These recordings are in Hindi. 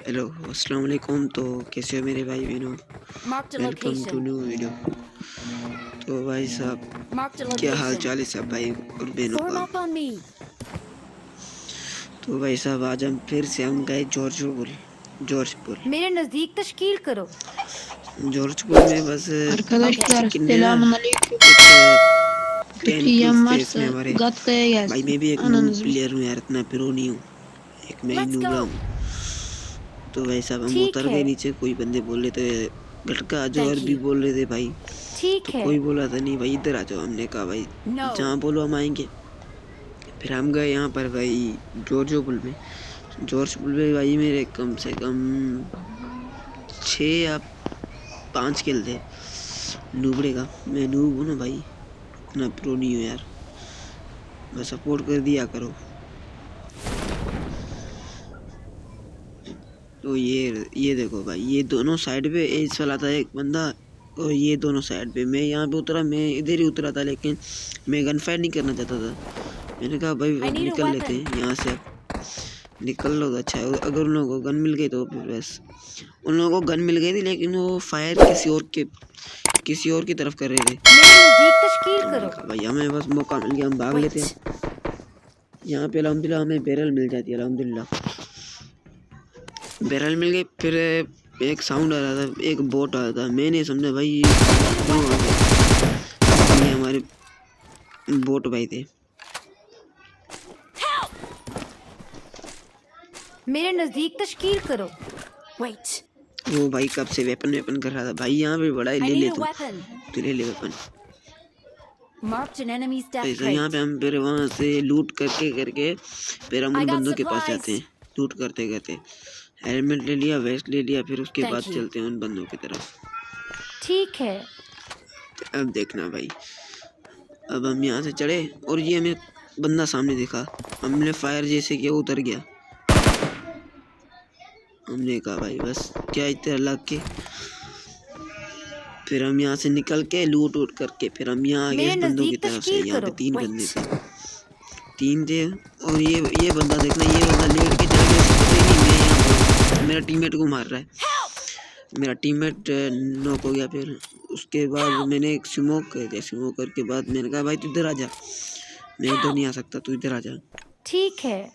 हेलो अस्सलाम वालेकुम। तो कैसे हो मेरे भाई बहनों, Marked a welcome to location. New video. तो भाई साहब Marked a क्या हाल location. चाल है सब भाई और बहनों Form का। up on me. तो भाई साहब आज हम फिर से हम गए जॉर्जपुर। मेरे नजदीक तश्कील करो. जॉर्जपुर में बस Okay. अच्छे किन्ने ना Arkadaşlar एक kötü 10 प्लस yiyen थे इसमें varsa हमारे। Gatka'ya भाई gelsin. मैं भी एक नूब Ananızı. प्लेयर हूँ यार, इतना प्रो नहीं हूँ, एक मैं ही Let's नूबड़ा go. हूँ। तो भाई साहब हम ठीक उतर है. गए नीचे, कोई बंदे बोल रहे थे गटका आ जाओ, और Thank भी you. बोल रहे थे भाई। ठीक तो है. कोई बोला था नहीं भाई इधर आ जाओ, हमने कहा भाई No. जहाँ बोलो हम आएंगे। फिर हम गए यहाँ पर भाई जॉर्जपुर में भाई मेरे कम से कम 6 या 5 किल थे। नूबड़े का मैं नूब हूँ ना भाई, इतना प्रो नहीं हूँ यार, बस सपोर्ट कर दिया करो। तो ये देखो भाई, ये दोनों साइड पे एज वाला था एक बंदा, और ये दोनों साइड पे। मैं यहाँ पे उतरा, मैं इधर ही उतरा था, लेकिन मैं गन फायर नहीं करना चाहता था। मैंने कहा भाई I अब need a निकल लेते weapon. हैं यहाँ से, अब निकल लो तो अच्छा है। अगर उन लोगों को गन मिल गई तो फिर बस, उन लोगों को गन मिल गई थी लेकिन वो फायर किसी और की तरफ कर रहे थे। मेरे नजदीक तश्कील हमने करो. कहा भाई हमें बस मौका मिल गया, हम भाग लेते Wait. हैं। यहाँ पे अल्हम्दुलिल्लाह हमें बैरल मिल जाती है, अल्हम्दुलिल्लाह बैरल मिल गई। फिर एक साउंड आ रहा था, एक बोट आ रहा था, मैंने समझा भाई क्यों आ गया, ये हमारे बोट भाई थे। मेरे नजदीक तश्कील करो. Wait. वो भाई कब से वेपन कर रहा था भाई, यहाँ पे बड़ा है, I ले need ले a तू, weapon. तू ले ले weapon. Marked an enemy's death ऐसा यहाँ crate. पे हम फिर वहाँ से लूट करके फिर हम I उन got बंदों के पास supplies. जाते हैं। लूट करते करते हेलमेट ले लिया, वेस्ट ले लिया, फिर उसके Thank बाद you. चलते हैं उन बंदों की तरफ। ठीक है. तो अब देखना भाई, अब हम यहाँ से चढ़े और ये हमें बंदा सामने दिखा, हमने फायर जैसे किया, उतर गया। हमने कहा भाई बस क्या इतना लग के, फिर हम यहाँ से निकल के लूट उट करके फिर हम यहाँ आ गए इस मेरे बंदों की नजदीक तरफ से। तश्कील यहाँ पे करो. 3 बंदे Wait. थे, 3 थे। और ये बंदा देखना, ये बंदा लेट के चला गया, उसको पता ही नहीं मैं यहाँ पर, मेरा टीममेट को मार रहा है। मेरा टीममेट नॉक हो गया। फिर उसके बाद मैंने एक स्मोक कर दिया, स्मोक करके बाद मैंने कहा भाई तू इधर आ जा, मैं उधर नहीं आ सकता, तू इधर आ जा। ठीक है.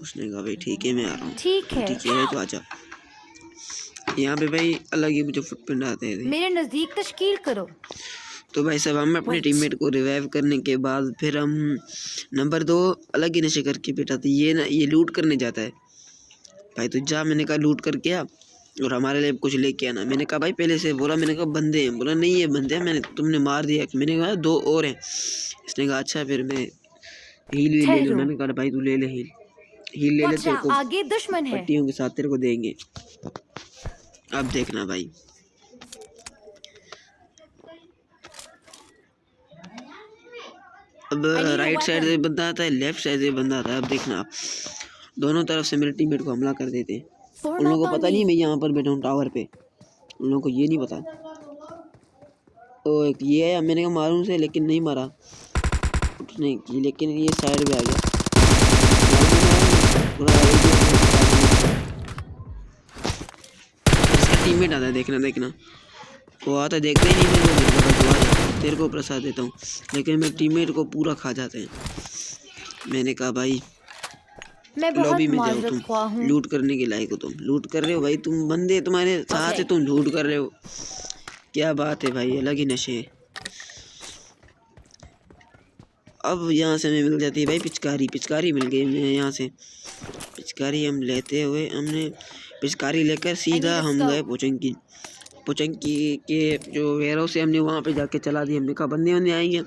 उसने कहा भाई ठीक है मैं आ रहा हूँ। ठीक है. ठीक है भाई तो आ जा। यहाँ पे भाई अलग ही मुझे फुटप्रिंट आते थे। मेरे नजदीक तश्कील करो. तो भाई साहब हम अपने टीममेट को रिवाइव करने के बाद फिर हम नंबर 2 अलग ही नशे करके बैठा था। ये लूट करने जाता है भाई, तो जा, मैंने कहा लूट करके आ और हमारे लिए कुछ लेके आना। मैंने कहा भाई पहले से बोला, मैंने कहा बंदे हैं, बोला नहीं ये बंदे हैं, तुमने मार दिया। मैंने कहा 2 और हैं। इसने कहा अच्छा, फिर मैं हील ले ले। ठहरो. मैंने कहा भाई तू ले ले हील ले ले, Watch तेरे out. को आगे दुश्मन है. पट्टियों के साथ तेरे को देंगे। अब देखना भाई, अब राइट साइड से बंदा आता है, लेफ्ट साइड से बंदा आता है। अब देखना आप, दोनों तरफ से मेरे टीममेट को हमला कर देते हैं। उन Form लोगों up को on पता नहीं me. मैं यहाँ पर बैठा हूँ टावर पे, उन लोगों को ये नहीं पता। तो एक ये है, मैंने कहा मारूं से, लेकिन नहीं मारा, उठने की, लेकिन ये साइड पे आ गया। इसका टीममेट आता है, देखना वो आता है, देखते ही नहीं मेरे को, तेरे को प्रसाद देता हूँ, लेकिन मेरे टीममेट को पूरा खा जाते हैं। मैंने कहा भाई मैं बहुत लॉबी में जाओ, माजरत ख्वाह तुम हूँ. लूट करने के लायक हो, तुम लूट कर रहे हो भाई, तुम बंदे तुम्हारे साथ है, तुम लूट कर रहे हो, क्या बात है भाई, अलग ही नशे है। अब यहाँ से हमें मिल जाती है भाई पिचकारी मिल गई हमें यहाँ से। पिचकारी हम लेते हुए, हमने पिचकारी लेकर सीधा हम गए पोचंकी के जो वेयर हाउस है, हमने वहाँ पे जाके चला दिया। हमने कहा बंदे आएंगे,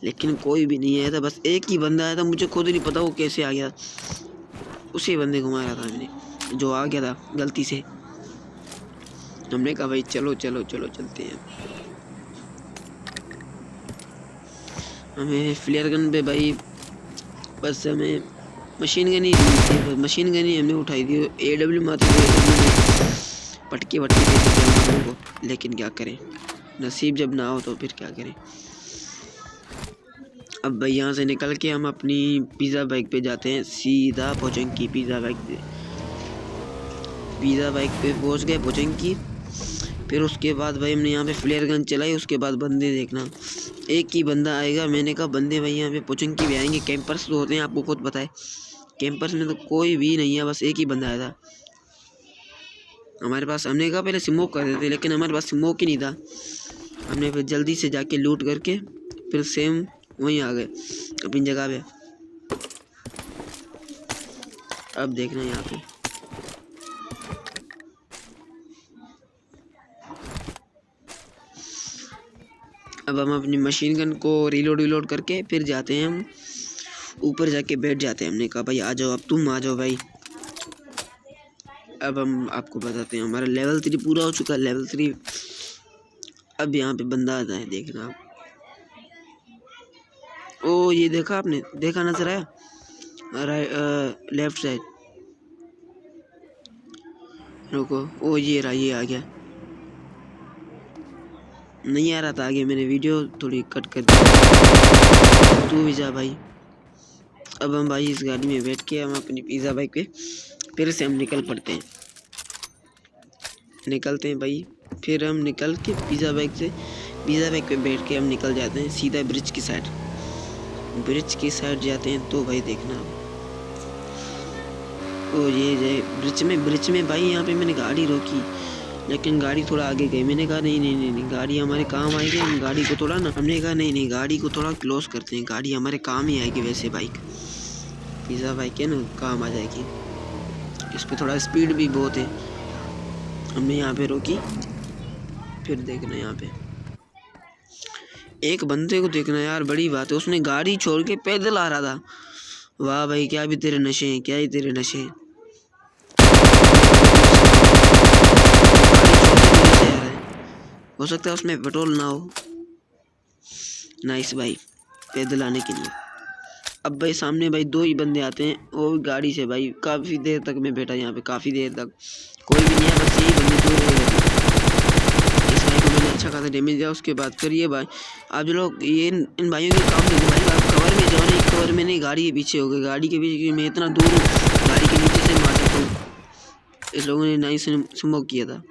लेकिन कोई भी नहीं आया था, बस एक ही बंदा आया था, मुझे खुद नहीं पता वो कैसे आ गया। उसी बंदे को मारा था मैंने, जो आ गया था गलती से। हमने कहा भाई चलो चलते हैं। हमें फ्लेयर गन पे भाई बस हमें मशीन गन ही हमने उठाई थी। AW मारते थे, पटके देते थे हम लोगों को, लेकिन क्या करें, नसीब जब ना हो तो फिर क्या करें। अब भाई यहाँ से निकल के हम अपनी पिज़्ज़ा बाइक पे जाते हैं, सीधा पोचंकी पिज़्ज़ा बाइक पे। पिज़्ज़ा बाइक पे पहुंच गए पोचंकी। फिर उसके बाद भाई हमने यहाँ पे फ्लेयर गन चलाई। उसके बाद बंदे देखना, एक ही बंदा आएगा। मैंने कहा बंदे भाई यहाँ पे पोचंकी भी आएंगे। कैंपर्स तो होते हैं, आपको खुद पता है। कैंपर्स में तो कोई भी नहीं है, बस एक ही बंदा आया था हमारे पास। हमने कहा पहले स्मोक कर देते, लेकिन हमारे पास स्मोक ही नहीं था। हमने फिर जल्दी से जाके लूट करके फिर सेम वहीं आ गए अपनी जगह पे। अब देखना यहाँ पे अब हम अपनी मशीन गन को रीलोड करके फिर जाते हैं हम ऊपर, जाके बैठ जाते हैं। हमने कहा भाई आ जाओ, अब तुम आ जाओ भाई। अब हम आपको बताते हैं, हमारा लेवल 3 पूरा हो चुका है, लेवल 3। अब यहाँ पे बंदा आता है, देखना आप। ओ ये देखा आपने, देखा नजर आया लेफ्ट साइड। रुको, ओ ये रहा, ये आ गया। नहीं आ रहा था आगे, मैंने वीडियो थोड़ी कट कर दी। तू भी जा भाई। अब हम भाई इस गाड़ी में बैठ के हम अपनी पिज़्ज़ा बाइक पे फिर से हम निकल पड़ते हैं। निकलते हैं भाई, फिर हम निकल के पिज़्ज़ा बाइक पे बैठ के हम निकल जाते हैं सीधा ब्रिज की साइड। ब्रिज की साइड जाते हैं तो भाई देखना, ओ ये ब्रिज में भाई यहाँ पे मैंने गाड़ी रोकी, लेकिन गाड़ी थोड़ा आगे गई। मैंने कहा नहीं, गाड़ी हमारे काम आएगी। हम गाड़ी को थोड़ा ना, हमने कहा नहीं, गाड़ी को थोड़ा क्लोज करते हैं, गाड़ी हमारे काम ही आएगी। वैसे बाइक पिज़्ज़ा बाइक है ना, काम आ जाएगी। इस पर थोड़ा स्पीड भी बहुत है। हमने यहाँ पे रोकी, फिर देखना यहाँ पे एक बंदे को देखना यार, बड़ी बात है। उसने गाड़ी छोड़ के पैदल आ रहा था। वाह भाई, क्या भी तेरे नशे हैं, क्या ही तेरे नशे हैं। हो सकता है उसमें पेट्रोल ना हो। नाइस भाई, पैदल आने के लिए। अब भाई सामने भाई 2 ही बंदे आते हैं, वो गाड़ी से। भाई काफ़ी देर तक मैं बैठा यहाँ पे, काफ़ी देर तक कोई भी नहीं है, बस यही बंदे 2 रह गए। इस भाई को मैंने अच्छा खासा डैमेज दिया। उसके बाद फिर ये भाई, आप जो लोग ये इन भाइयों के काम देखो भाई, आप कवर में जाओ नहीं, कवर में नहीं, गाड़ी के पीछे हो गए। गाड़ी के पीछे मैं इतना दूर हूँ, गाड़ी के नीचे से मार सकता हूँ। इस लोगों ने नाइस स्मोक किया था।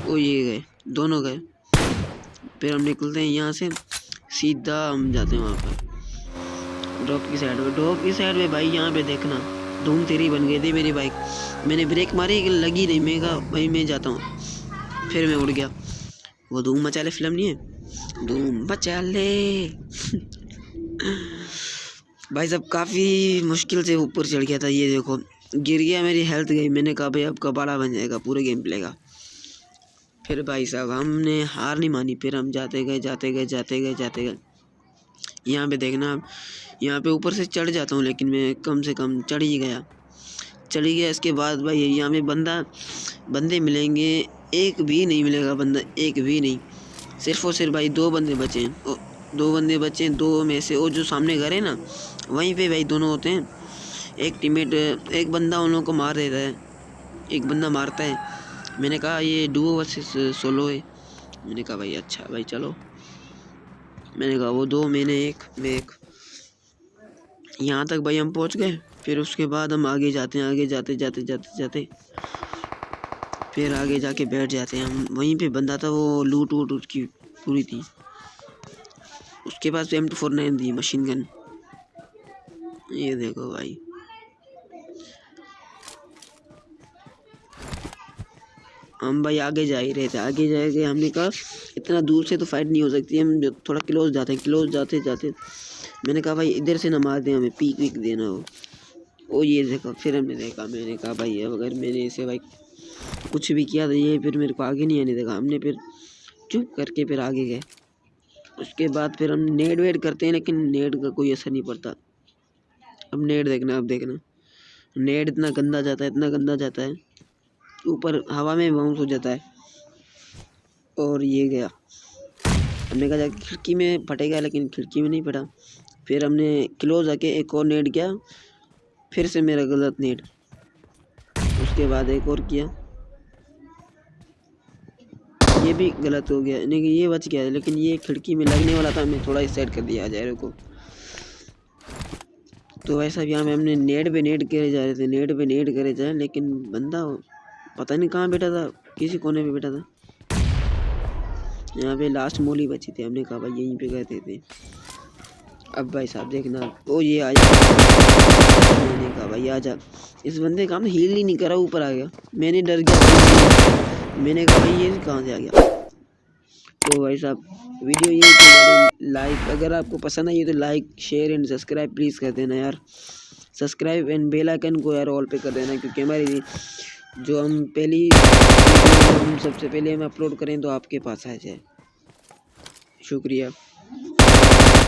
वो ये गए, दोनों गए। फिर हम निकलते हैं यहाँ से, सीधा हम जाते हैं वहाँ पर ड्रॉप की साइड में। भाई यहाँ पे देखना, धूम तेरी बन गई थी मेरी बाइक। मैंने ब्रेक मारी, लगी नहीं। मैं कहा भाई मैं जाता हूँ, फिर मैं उड़ गया। वो धूम मचा ले फिल्म नहीं है, धूम मचा ले। भाई साहब काफ़ी मुश्किल से ऊपर चढ़ गया था। ये देखो गिर गया, मेरी हेल्थ गई। मैंने कहा भाई अब कबाड़ा बन जाएगा पूरे गेम प्ले का। फिर भाई साहब हमने हार नहीं मानी, फिर हम जाते गए। यहाँ पे देखना, यहाँ पे ऊपर से चढ़ जाता हूँ, लेकिन मैं कम से कम चढ़ ही गया। इसके बाद भाई यहाँ पे बंदे मिलेंगे, एक भी नहीं मिलेगा बंदा, एक भी नहीं। सिर्फ और सिर्फ भाई 2 बंदे बचे हैं। 2 बंदे बचे हैं, 2 में से वो जो सामने घर है ना, वहीं पे भाई दोनों होते हैं। एक टीममेट, एक बंदा उन लोगों को मार देता है, एक बंदा मारता है। मैंने कहा ये डुओ वर्सेस सोलो है। मैंने कहा भाई अच्छा भाई चलो। मैंने कहा वो 2, मैंने 1, मैं 1। यहाँ तक भाई हम पहुँच गए। फिर उसके बाद हम आगे जाते हैं, आगे जाते फिर आगे जाके बैठ जाते हैं हम। वहीं पे बंदा था, वो लूट उसकी पूरी थी। उसके पास M249 थी, मशीन गन। ये देखो भाई, हम भाई आगे जा ही रहे थे। आगे जाके हमने कहा इतना दूर से तो फाइट नहीं हो सकती, हम थोड़ा क्लोज जाते मैंने कहा भाई इधर से ना मार दे, हमें पीक देना हो। ओ ये देखो, फिर हमने देखा। मैंने कहा भाई अगर मैंने इसे भाई कुछ भी किया तो ये फिर मेरे को आगे नहीं आने देगा। हमने फिर चुप करके फिर आगे गए। उसके बाद फिर हम नेड वेड करते हैं, लेकिन नेड का कोई असर नहीं पड़ता। अब नेड देखना, नेड इतना गंदा जाता है, ऊपर हवा में बाउंस हो जाता है। और ये गया, हमने कहा जाके खिड़की में फटेगा, लेकिन खिड़की में नहीं फटा। फिर हमने क्लोज आके एक और नेड किया, फिर से मेरा गलत नेड। उसके बाद एक और किया, ये भी गलत हो गया, लेकिन ये बच गया। लेकिन ये खिड़की में लगने वाला था, मैं थोड़ा इस साइड कर दिया जाए को। तो वैसा भी यहाँ पे हमने नेड पे नेड करे जा रहे थे, लेकिन बंदा पता नहीं कहाँ बैठा था, किसी कोने पे बैठा था। यहाँ पे लास्ट मोली बची थी, हमने कहा भाई यहीं पे गए थे। अब भाई साहब देखना, ओ ये आया, मैंने कहा भाई आजा। इस बंदे का हील ही नहीं करा, ऊपर आ गया। मैंने डर गया, मैंने कहा भाई ये कहाँ से आ गया। तो भाई साहब वीडियो ये थी, लाइक अगर आपको पसंद आई तो like share and subscribe please कर देना यार। सब्सक्राइब एंड बेल आइकन को यार ऑल पे कर देना, क्योंकि हमारी जो हम पहली हम सबसे पहले हम अपलोड करें तो आपके पास आ जाए। शुक्रिया।